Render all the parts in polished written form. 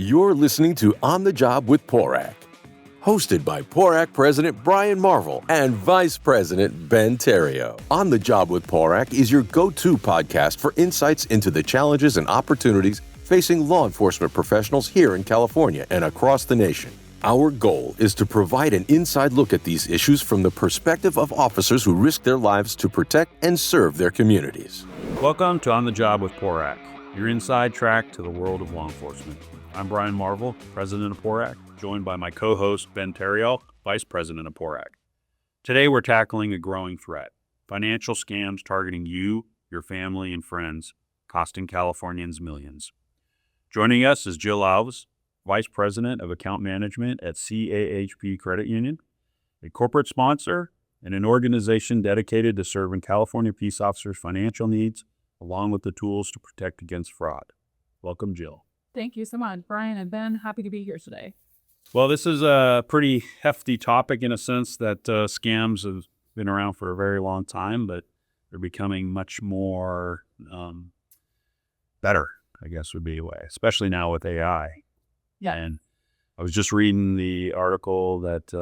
You're listening to On the Job with PORAC, hosted by PORAC President Brian Marvel and Vice President Ben Therriault. On the Job with PORAC is your go-to podcast for insights into the challenges and opportunities facing law enforcement professionals here in California and across the nation. Our goal is to provide an inside look at these issues from the perspective of officers who risk their lives to protect and serve their communities. Welcome to On the Job with PORAC, your inside track to the world of law enforcement. I'm Brian Marvel, President of PORAC, joined by my co-host Ben Therriault, Vice President of PORAC. Today we're tackling a growing threat, financial scams targeting you, your family, and friends, costing Californians millions. Joining us is Jill Alves, Vice President of Account Management at CAHP Credit Union, a corporate sponsor and an organization dedicated to serving California peace officers' financial needs, along with the tools to protect against fraud. Welcome, Jill. Thank you so much, Brian and Ben. Happy to be here today. Well, this is a pretty hefty topic in a sense that scams have been around for a very long time, but they're becoming much more better, I guess would be a way, especially now with AI. Yeah. And I was just reading the article that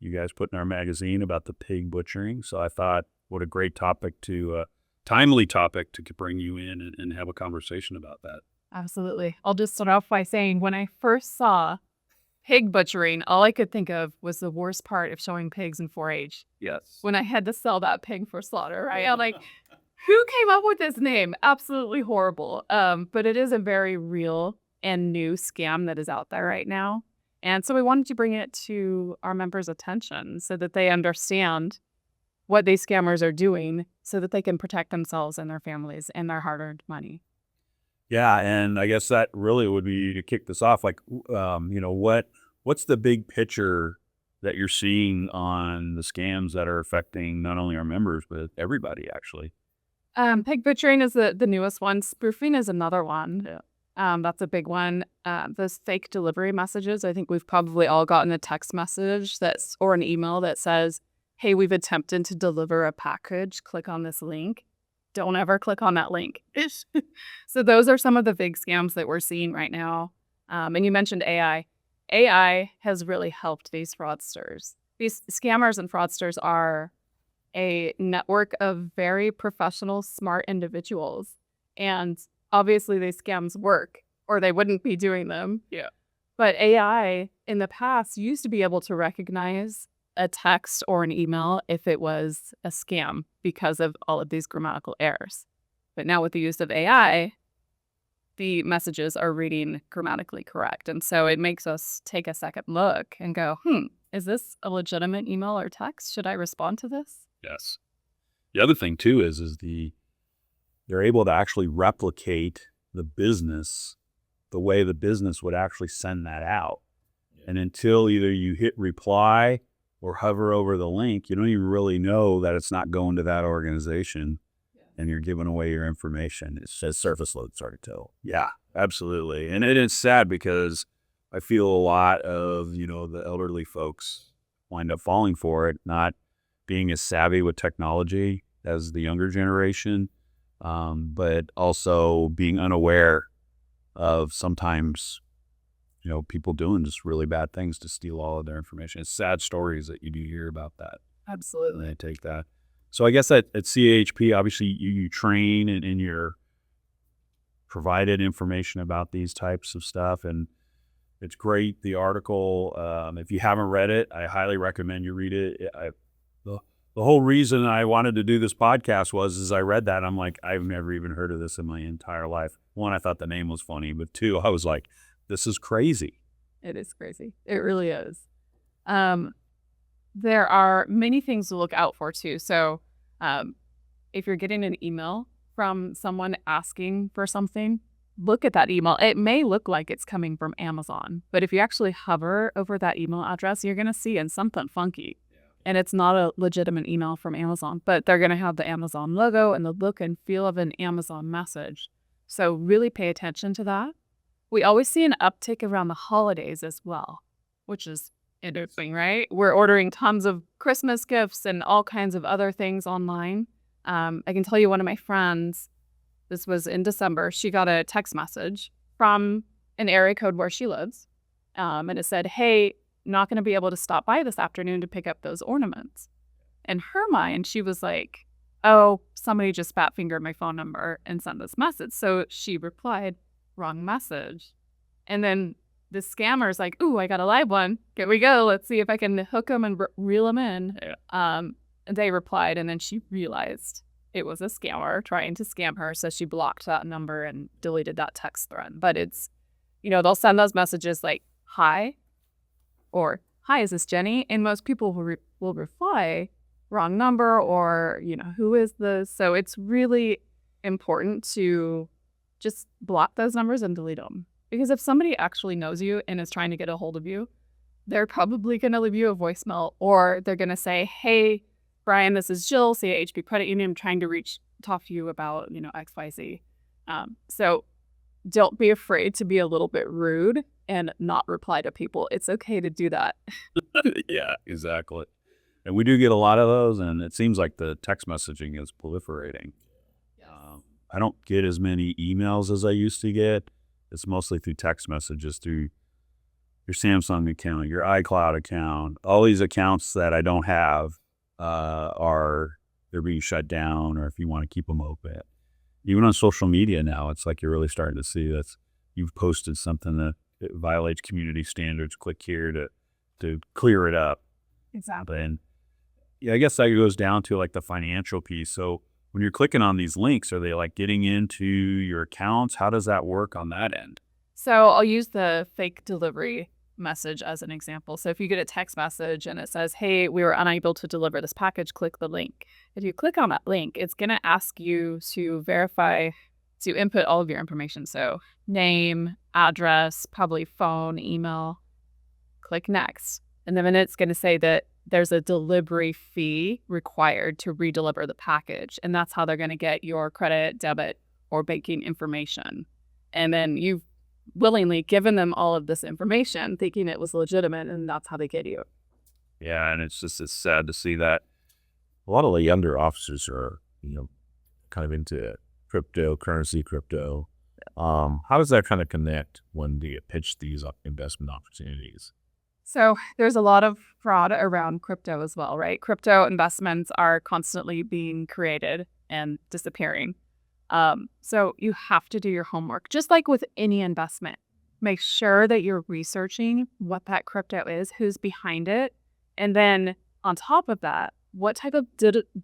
you guys put in our magazine about the pig butchering. So I thought, what a great topic timely topic to bring you in and have a conversation about that. Absolutely. I'll just start off by saying when I first saw pig butchering, all I could think of was the worst part of showing pigs in 4-H. Yes. When I had to sell that pig for slaughter, right? I'm like, who came up with this name? Absolutely horrible. But it is a very real and new scam that is out there right now. And so we wanted to bring it to our members' attention so that they understand what these scammers are doing so that they can protect themselves and their families and their hard-earned money. Yeah, and I guess that really would be to kick this off. Like, what's the big picture that you're seeing on the scams that are affecting not only our members, but everybody, actually? Pig butchering is the newest one. Spoofing is another one. Yeah. That's a big one. Those fake delivery messages. I think we've probably all gotten a text message or an email that says, hey, we've attempted to deliver a package. Click on this link. Don't ever click on that link. So those are some of the big scams that we're seeing right now. And you mentioned AI. AI has really helped these fraudsters. These scammers and fraudsters are a network of very professional, smart individuals. And obviously these scams work or they wouldn't be doing them. Yeah. But AI in the past used to be able to recognize a text or an email if it was a scam because of all of these grammatical errors. But now with the use of AI, the messages are reading grammatically correct. And so it makes us take a second look and go, is this a legitimate email or text? Should I respond to this? Yes. The other thing too is they're able to actually replicate the business the way the business would actually send that out. Yeah. And until either you hit reply or hover over the link, you don't even really know that it's not going to that organization. Yeah. And you're giving away your information. It says surface load started to. Yeah, absolutely. And it is sad because I feel a lot of, the elderly folks wind up falling for it, not being as savvy with technology as the younger generation, but also being unaware of sometimes people doing just really bad things to steal all of their information. It's sad stories that you do hear about that. Absolutely. And they take that. So I guess at CAHP, obviously you train and you're provided information about these types of stuff. And it's great. The article, if you haven't read it, I highly recommend you read it. The whole reason I wanted to do this podcast was I read that. I'm like, I've never even heard of this in my entire life. One, I thought the name was funny, but two, I was like, this is crazy. It is crazy. It really is. There are many things to look out for too. So if you're getting an email from someone asking for something, look at that email. It may look like it's coming from Amazon, but if you actually hover over that email address, you're going to see something funky. Yeah. And it's not a legitimate email from Amazon, but they're going to have the Amazon logo and the look and feel of an Amazon message. So really pay attention to that. We always see an uptick around the holidays as well, which is interesting, right? We're ordering tons of Christmas gifts and all kinds of other things online. I can tell you one of my friends, this was in December, she got a text message from an area code where she lives. And it said, hey, not going to be able to stop by this afternoon to pick up those ornaments. In her mind, she was like, oh, somebody just fat fingered my phone number and sent this message. So she replied, wrong message. And then the scammer's like, ooh, I got a live one. Here we go. Let's see if I can hook them and reel them in. Yeah. They replied, and then she realized it was a scammer trying to scam her. So she blocked that number and deleted that text thread. But it's, they'll send those messages like, hi, or hi, is this Jenny? And most people will reply, wrong number, or, who is this? So it's really important to just block those numbers and delete them. Because if somebody actually knows you and is trying to get a hold of you, they're probably going to leave you a voicemail, or they're going to say, hey, Brian, this is Jill, CAHP Credit Union. I'm trying to talk to you about, XYZ. So don't be afraid to be a little bit rude and not reply to people. It's okay to do that. Yeah, exactly. And we do get a lot of those, and it seems like the text messaging is proliferating. Yes. I don't get as many emails as I used to get. It's mostly through text messages, through your Samsung account, your iCloud account. All these accounts that I don't have they're being shut down, or if you want to keep them open. Even on social media now, it's like you're really starting to see that you've posted something that it violates community standards. Click here to clear it up. Exactly. And yeah, I guess that goes down to like the financial piece. So when you're clicking on these links, are they like getting into your accounts? How does that work on that end? So I'll use the fake delivery message as an example. So if you get a text message and it says, hey, we were unable to deliver this package, click the link. If you click on that link, it's going to ask you to input all of your information. So name, address, probably phone, email. Click next. And then it's going to say that there's a delivery fee required to redeliver the package. And that's how they're going to get your credit, debit, or banking information. And then you've willingly given them all of this information, thinking it was legitimate, and that's how they get you. Yeah, and it's sad to see that a lot of the younger officers are, kind of into cryptocurrency, crypto. How does that kind of connect when they pitch these investment opportunities? So there's a lot of fraud around crypto as well, right? Crypto investments are constantly being created and disappearing. So you have to do your homework, just like with any investment. Make sure that you're researching what that crypto is, who's behind it, and then on top of that, what type of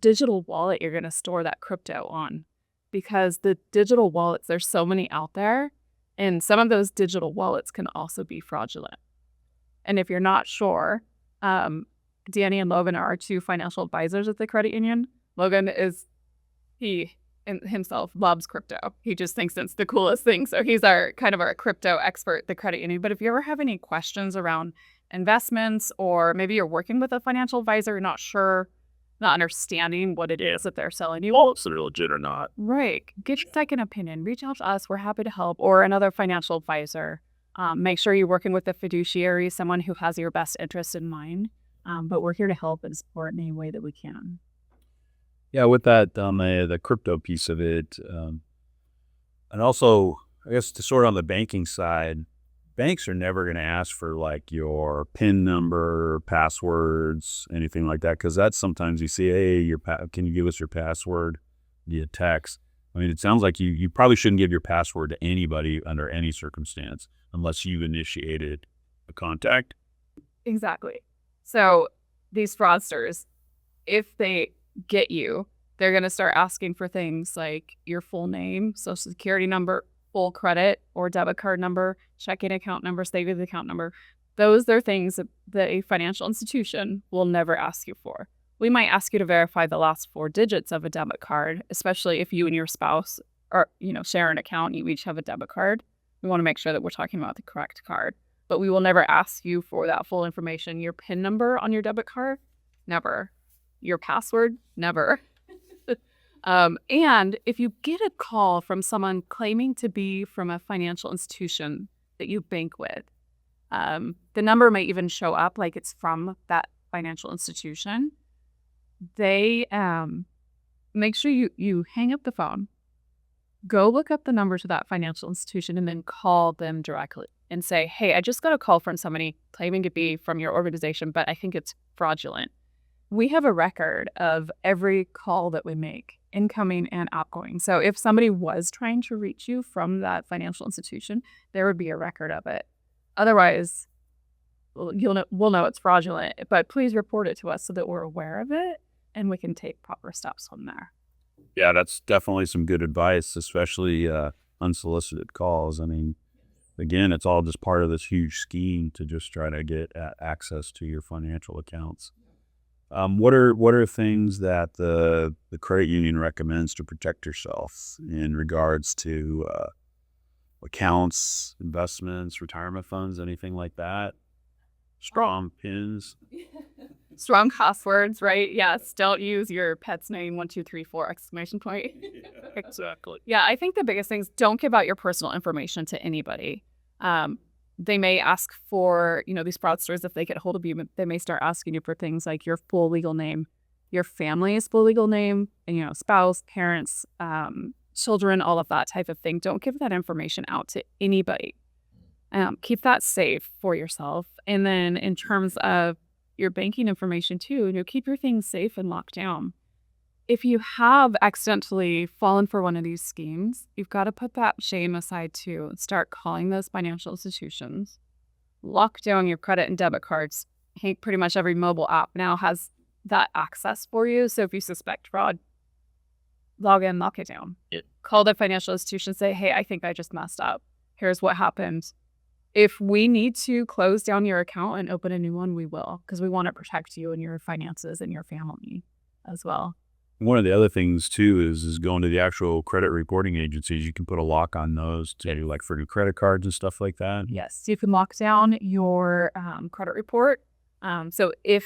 digital wallet you're going to store that crypto on. Because the digital wallets, there's so many out there, and some of those digital wallets can also be fraudulent. And if you're not sure, Danny and Logan are our two financial advisors at the credit union. Logan himself loves crypto. He just thinks it's the coolest thing. So he's our crypto expert at the credit union. But if you ever have any questions around investments, or maybe you're working with a financial advisor, you're not sure, not understanding what it is that they're selling you. Well, if they're legit or not. Right. Get a second opinion. Reach out to us. We're happy to help, or another financial advisor. Make sure you're working with a fiduciary, someone who has your best interest in mind. But we're here to help and support in any way that we can. Yeah, with that, the crypto piece of it, and also, I guess, to sort on the banking side, banks are never going to ask for like your PIN number, passwords, anything like that, because that's sometimes you see, hey, can you give us your password via text? I mean, it sounds like you probably shouldn't give your password to anybody under any circumstance unless you've initiated a contact. Exactly. So these fraudsters, if they get you, they're going to start asking for things like your full name, social security number, full credit or debit card number, checking account number, savings account number. Those are things that a financial institution will never ask you for. We might ask you to verify the last 4 digits of a debit card, especially if you and your spouse are, share an account, you each have a debit card. We want to make sure that we're talking about the correct card. But we will never ask you for that full information. Your PIN number on your debit card, never. Your password, never. And if you get a call from someone claiming to be from a financial institution that you bank with, the number may even show up like it's from that financial institution. They make sure you hang up the phone. go look up the number to that financial institution and then call them directly and say, hey, I just got a call from somebody claiming to be from your organization, but I think it's fraudulent. We have a record of every call that we make, incoming and outgoing. So if somebody was trying to reach you from that financial institution, there would be a record of it. Otherwise, we'll know it's fraudulent, but please report it to us so that we're aware of it and we can take proper steps from there. Yeah, that's definitely some good advice, especially unsolicited calls. I mean, again, it's all just part of this huge scheme to just try to get access to your financial accounts. What are things that the credit union recommends to protect yourself in regards to accounts, investments, retirement funds, anything like that? Strong pins. Strong passwords, right? Yes. Don't use your pet's name 1 2 3 4 exclamation point. Exactly. Yeah, I think the biggest things, don't give out your personal information to anybody. They may ask for, these fraudsters, if they get hold of you, they may start asking you for things like your full legal name, your family's full legal name, and, spouse, parents, children, all of that type of thing. Don't give that information out to anybody. Keep that safe for yourself. And then in terms of your banking information too, keep your things safe and locked down. If you have accidentally fallen for one of these schemes, you've got to put that shame aside too and start calling those financial institutions. Lock down your credit and debit cards. I think pretty much every mobile app now has that access for you. So if you suspect fraud, log in, lock it down. Call the financial institution, say, hey, I think I just messed up. Here's what happened. If we need to close down your account and open a new one, we will, because we want to protect you and your finances and your family as well. One of the other things too is going to the actual credit reporting agencies. You can put a lock on those to like for new credit cards and stuff like that. Yes, you can lock down your credit report. So if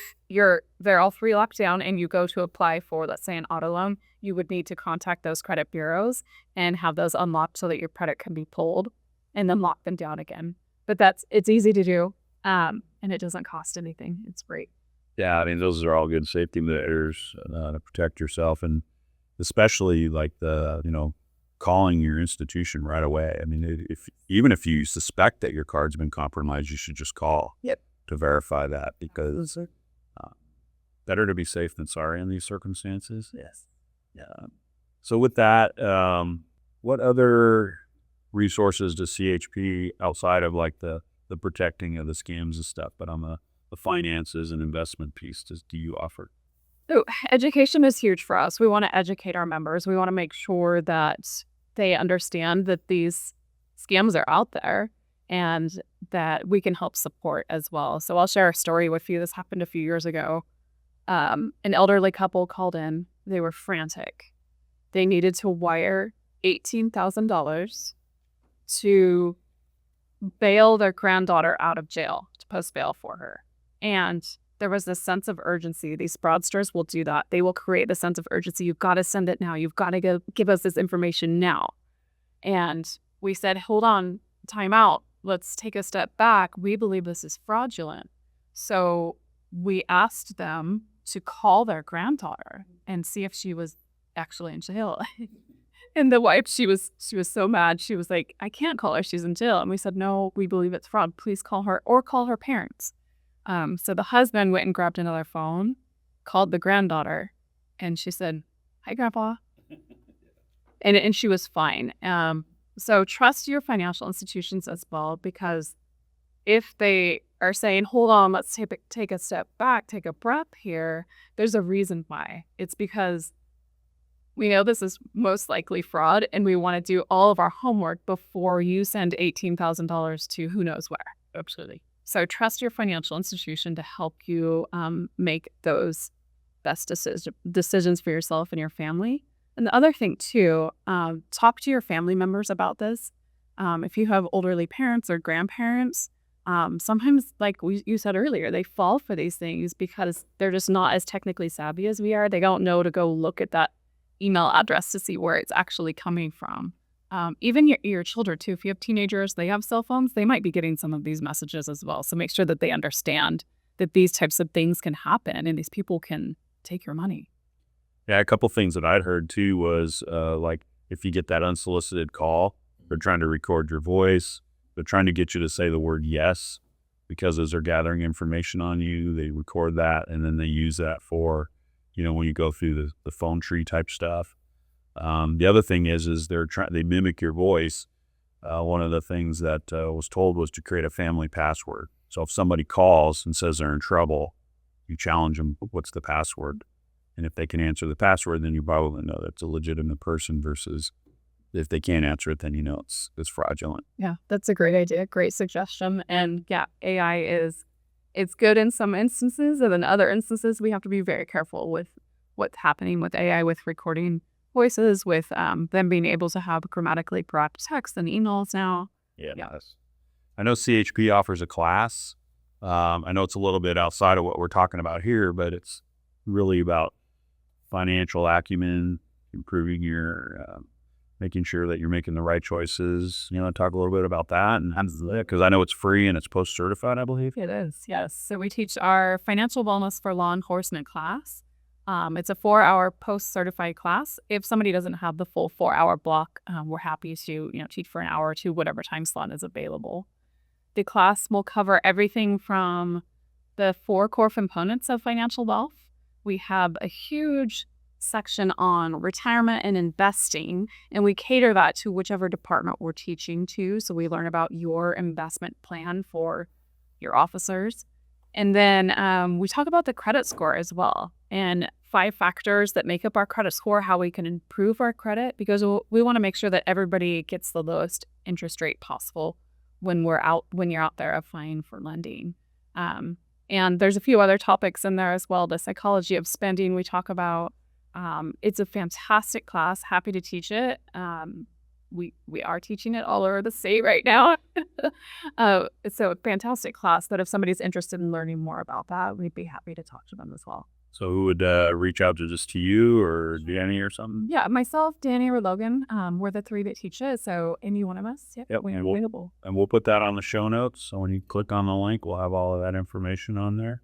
they're all 3 locked down and you go to apply for, let's say, an auto loan, you would need to contact those credit bureaus and have those unlocked so that your credit can be pulled and then lock them down again. But it's easy to do, and it doesn't cost anything. It's great. Yeah, I mean, those are all good safety measures to protect yourself, and especially like calling your institution right away. I mean, even if you suspect that your card's been compromised, you should just call to verify that, because better to be safe than sorry in these circumstances. Yes. Yeah. So with that, what other resources does CHP, outside of like the protecting of the scams and stuff, but on the finances and investment piece, do you offer? So education is huge for us. We want to educate our members. We want to make sure that they understand that these scams are out there and that we can help support as well. So I'll share a story with you. This happened a few years ago. An elderly couple called in. They were frantic. They needed to wire $18,000 to bail their granddaughter out of jail, to post bail for her. And there was this sense of urgency. These fraudsters will do that. They will create a sense of urgency. You've got to send it now. You've got to give us this information now. And we said, hold on, time out. Let's take a step back. We believe this is fraudulent. So we asked them to call their granddaughter and see if she was actually in jail. And the wife, she was so mad. She was like, I can't call her. She's in jail. And we said, no, we believe it's fraud. Please call her or call her parents. So the husband went and grabbed another phone, called the granddaughter, and she said, hi, Grandpa. And she was fine. So trust your financial institutions as well, because if they are saying, hold on, let's take a step back, take a breath here, there's a reason why. It's because we know this is most likely fraud, and we want to do all of our homework before you send $18,000 to who knows where. Absolutely. So trust your financial institution to help you make those best decisions for yourself and your family. And the other thing too, talk to your family members about this. If you have elderly parents or grandparents, sometimes, like you said earlier, they fall for these things because they're just not as technically savvy as we are. They don't know to go look at that email address to see where it's actually coming from. Even your children too, if you have teenagers, they have cell phones, they might be getting some of these messages as well. So make sure that they understand that these types of things can happen and these people can take your money. Yeah, a couple things that I'd heard too was like if you get that unsolicited call, they're trying to record your voice. They're trying to get you to say the word yes, because as they're gathering information on you, they record that and then they use that for, when you go through the phone tree type stuff. The other thing is they mimic your voice. One of the things that was told was to create a family password. So if somebody calls and says they're in trouble, you challenge them, what's the password? And if they can answer the password, then you probably know that's a legitimate person, versus if they can't answer it, then it's fraudulent. Yeah, that's a great idea. Great suggestion. And yeah, AI it's good in some instances, and in other instances, we have to be very careful with what's happening with AI, with recording voices, with them being able to have grammatically correct text and emails now. Yeah. I know CHP offers a class. I know it's a little bit outside of what we're talking about here, but it's really about financial acumen, improving your, making sure that you're making the right choices. Talk a little bit about that, and because I know it's free and it's post-certified, I believe. It is, yes. So we teach our financial wellness for law enforcement class. It's a 4-hour post-certified class. If somebody doesn't have the full 4-hour block, we're happy to teach for an hour or two, whatever time slot is available. The class will cover everything from the 4 core components of financial wealth. We have a huge section on retirement and investing, and we cater that to whichever department we're teaching to. So we learn about your investment plan for your officers. And then we talk about the credit score as well, and 5 factors that make up our credit score, how we can improve our credit, because we want to make sure that everybody gets the lowest interest rate possible when you're out there applying for lending. And there's a few other topics in there as well. The psychology of spending we talk about. It's a fantastic class. Happy to teach it. We are teaching it all over the state right now. It's a fantastic class that if somebody's interested in learning more about that, we'd be happy to talk to them as well. So who would reach out to you or Danny or something? Yeah, myself, Danny, or Logan. We're the 3 that teach it. So any one of us, we're available. And we'll put that on the show notes. So when you click on the link, we'll have all of that information on there.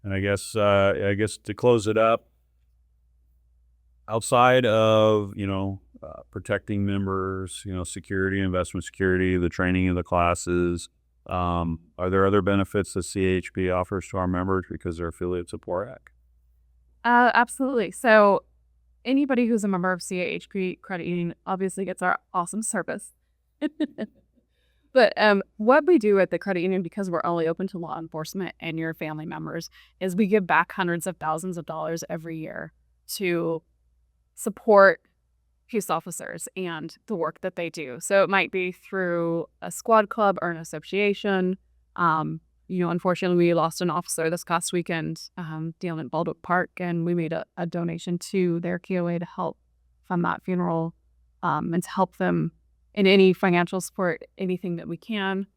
And I guess to close it up, outside of protecting members, security, investment security, the training of the classes, are there other benefits that CAHP offers to our members because they're affiliates of PORAC? Absolutely. So anybody who's a member of CAHP Credit Union obviously gets our awesome service. But what we do at the credit union, because we're only open to law enforcement and your family members, is we give back hundreds of thousands of dollars every year to support peace officers and the work that they do. So it might be through a squad club or an association. Unfortunately, we lost an officer this past weekend down at Baldwick Park, and we made a donation to their KOA to help fund that funeral and to help them in any financial support, anything that we can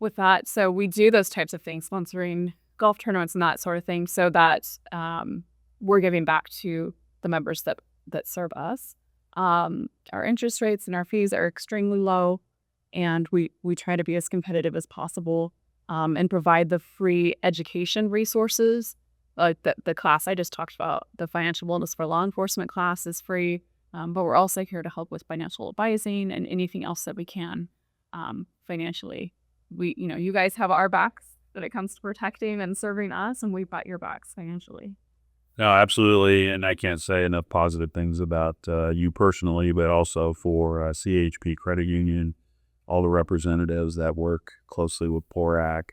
with that. So we do those types of things, sponsoring golf tournaments and that sort of thing, so that we're giving back to the members that serve us. Our interest rates and our fees are extremely low, and we try to be as competitive as possible. And provide the free education resources. The class I just talked about, the financial wellness for law enforcement class, is free, but we're also here to help with financial advising and anything else that we can financially. You guys have our backs when it comes to protecting and serving us, and we've got your backs financially. No, absolutely, and I can't say enough positive things about you personally, but also for CAHP Credit Union, all the representatives that work closely with PORAC,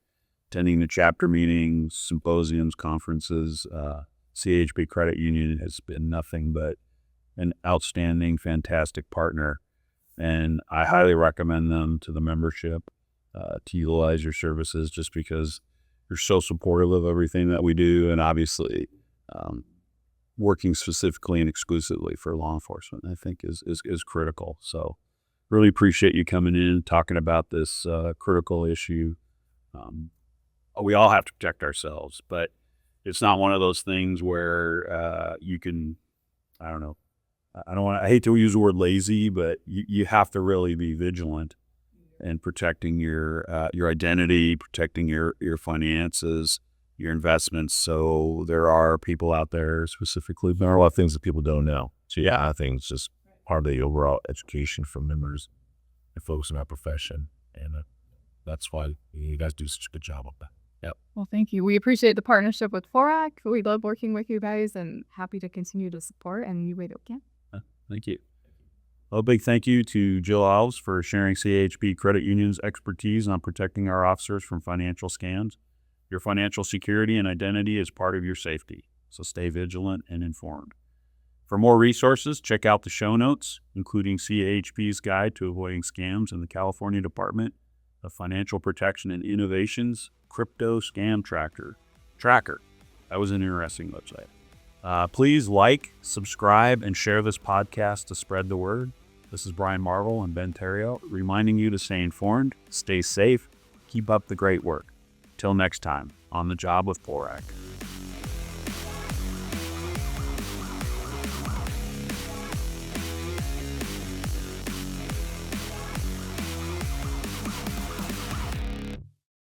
attending the chapter meetings, symposiums, conferences. CAHP Credit Union has been nothing but an outstanding, fantastic partner, and I highly recommend them to the membership to utilize your services, just because you're so supportive of everything that we do, and obviously working specifically and exclusively for law enforcement, I think is critical. So really appreciate you coming in, talking about this critical issue. We all have to protect ourselves, but it's not one of those things where you can, I hate to use the word lazy, but you have to really be vigilant in protecting your identity, protecting your finances, your investments. So there are people out there specifically, there are a lot of things that people don't know. So yeah, I think it's just part of the overall education for members and folks in our profession. And that's why you guys do such a good job of that. Yep. Well, thank you. We appreciate the partnership with PORAC. We love working with you guys and happy to continue to support any way that we can. Thank you. A big thank you to Jill Alves for sharing CAHP Credit Union's expertise on protecting our officers from financial scams. Your financial security and identity is part of your safety, so stay vigilant and informed. For more resources, check out the show notes, including CAHP's Guide to Avoiding Scams in the California Department of Financial Protection and Innovation's Crypto Scam Tracker. That was an interesting website. Please like, subscribe, and share this podcast to spread the word. This is Brian Marvel and Ben Therriault reminding you to stay informed, stay safe, keep up the great work. Till next time, on the job with PORAC.